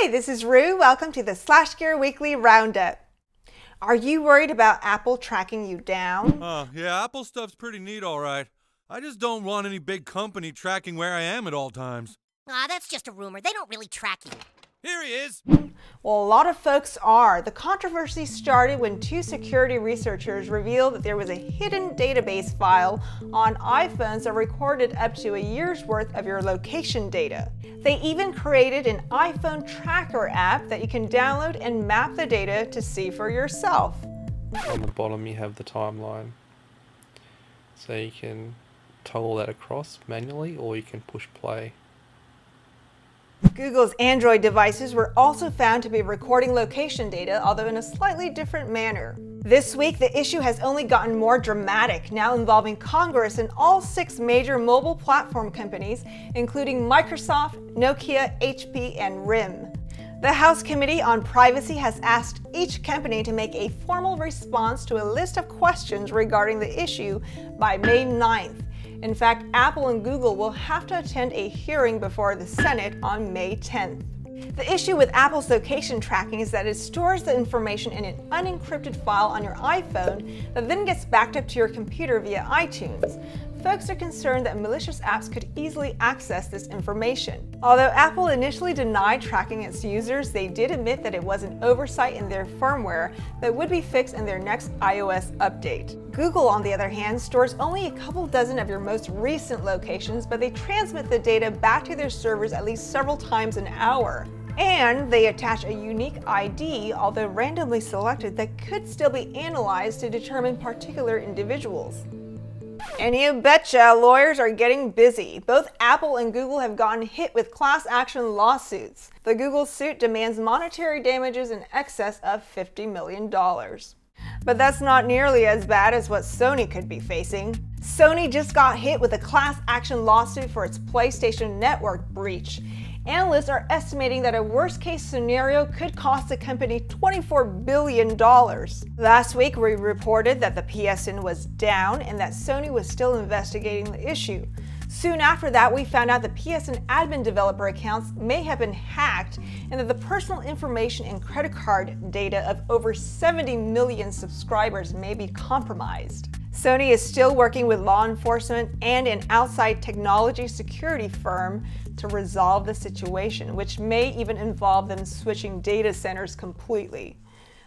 Hi, this is Rue. Welcome to the SlashGear Weekly Roundup. Are you worried about Apple tracking you down? Yeah, Apple stuff's pretty neat, all right. I just don't want any big company tracking where I am at all times. That's just a rumor. They don't really track you. Here he is! Well, a lot of folks are. The controversy started when two security researchers revealed that there was a hidden database file on iPhones that recorded up to a year's worth of your location data. They even created an iPhone tracker app that you can download and map the data to see for yourself. On the bottom you have the timeline. So you can toggle that across manually or you can push play. Google's Android devices were also found to be recording location data, although in a slightly different manner. This week, the issue has only gotten more dramatic, now involving Congress and all 6 major mobile platform companies, including Microsoft, Nokia, HP, and RIM. The House Committee on Privacy has asked each company to make a formal response to a list of questions regarding the issue by May 9th. In fact, Apple and Google will have to attend a hearing before the Senate on May 10th. The issue with Apple's location tracking is that it stores the information in an unencrypted file on your iPhone that then gets backed up to your computer via iTunes. Folks are concerned that malicious apps could easily access this information. Although Apple initially denied tracking its users, they did admit that it was an oversight in their firmware that would be fixed in their next iOS update. Google, on the other hand, stores only a couple dozen of your most recent locations, but they transmit the data back to their servers at least several times an hour. And they attach a unique ID, although randomly selected, that could still be analyzed to determine particular individuals. And you betcha, lawyers are getting busy. Both Apple and Google have gotten hit with class action lawsuits. The Google suit demands monetary damages in excess of $50 million. But that's not nearly as bad as what Sony could be facing. Sony just got hit with a class action lawsuit for its PlayStation Network breach. Analysts are estimating that a worst-case scenario could cost the company $24 billion. Last week, we reported that the PSN was down and that Sony was still investigating the issue. Soon after that, we found out the PSN admin developer accounts may have been hacked and that the personal information and credit card data of over 70 million subscribers may be compromised. Sony is still working with law enforcement and an outside technology security firm to resolve the situation, which may even involve them switching data centers completely.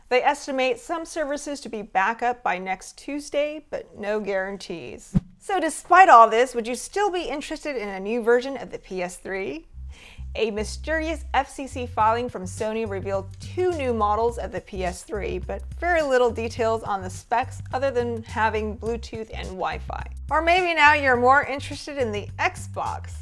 They estimate some services to be back up by next Tuesday, but no guarantees. So despite all this, would you still be interested in a new version of the PS3? A mysterious FCC filing from Sony revealed 2 new models of the PS3, but very little details on the specs other than having Bluetooth and Wi-Fi. Or maybe now you're more interested in the Xbox.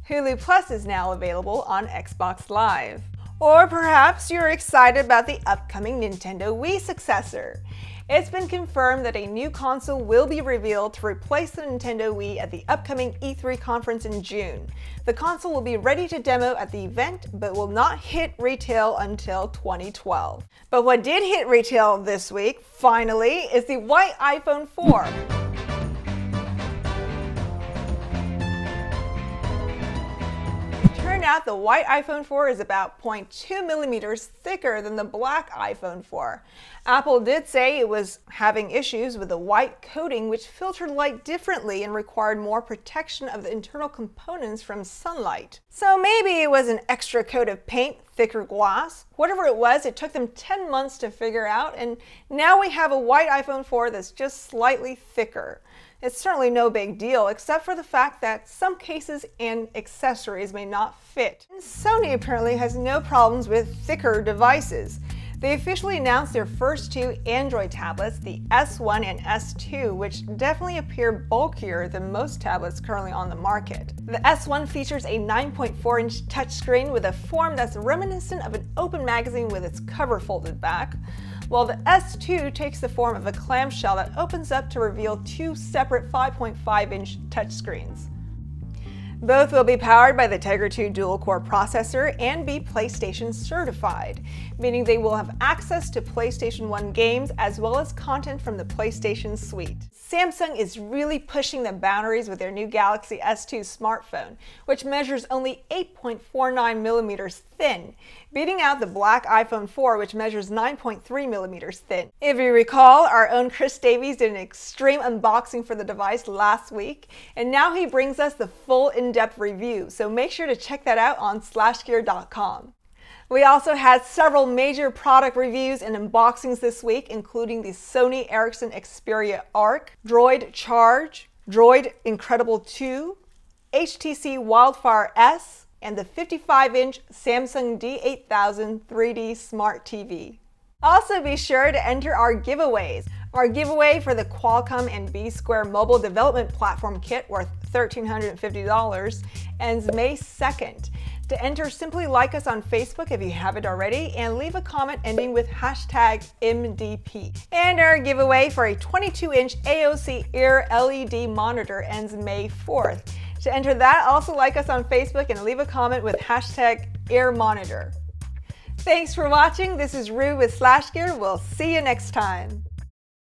Hulu Plus is now available on Xbox Live. Or perhaps you're excited about the upcoming Nintendo Wii successor. It's been confirmed that a new console will be revealed to replace the Nintendo Wii at the upcoming E3 conference in June. The console will be ready to demo at the event, but will not hit retail until 2012. But what did hit retail this week, finally, is the white iPhone 4. Turned out the white iPhone 4 is about 0.2 millimeters thicker than the black iPhone 4. Apple did say it was having issues with the white coating, which filtered light differently and required more protection of the internal components from sunlight. So maybe it was an extra coat of paint, thicker glass. Whatever it was, it took them 10 months to figure out, and now we have a white iPhone 4 that's just slightly thicker. It's certainly no big deal, except for the fact that some cases and accessories may not fit. And Sony apparently has no problems with thicker devices. They officially announced their first 2 Android tablets, the S1 and S2, which definitely appear bulkier than most tablets currently on the market. The S1 features a 9.4-inch touchscreen with a form that's reminiscent of an open magazine with its cover folded back, while the S2 takes the form of a clamshell that opens up to reveal 2 separate 5.5-inch touchscreens. Both will be powered by the Tegra 2 dual-core processor and be PlayStation certified, meaning they will have access to PlayStation 1 games as well as content from the PlayStation Suite. Samsung is really pushing the boundaries with their new Galaxy S2 smartphone, which measures only 8.49 millimeters thin, beating out the black iPhone 4, which measures 9.3 millimeters thin. If you recall, our own Chris Davies did an extreme unboxing for the device last week, and now he brings us the full in-depth review, so make sure to check that out on SlashGear.com. We also had several major product reviews and unboxings this week, including the Sony Ericsson Xperia Arc, Droid Charge, Droid Incredible 2, HTC Wildfire S, and the 55-inch Samsung D8000 3D Smart TV. Also be sure to enter our giveaways. Our giveaway for the Qualcomm and B-Square Mobile Development Platform Kit worth $1,350 ends May 2nd. To enter, simply like us on Facebook if you haven't already, and leave a comment ending with #MDP. And our giveaway for a 22-inch AOC Ear LED monitor ends May 4th. To enter that, also like us on Facebook and leave a comment with #EarMonitor. Thanks for watching. This is Rue with SlashGear. We'll see you next time.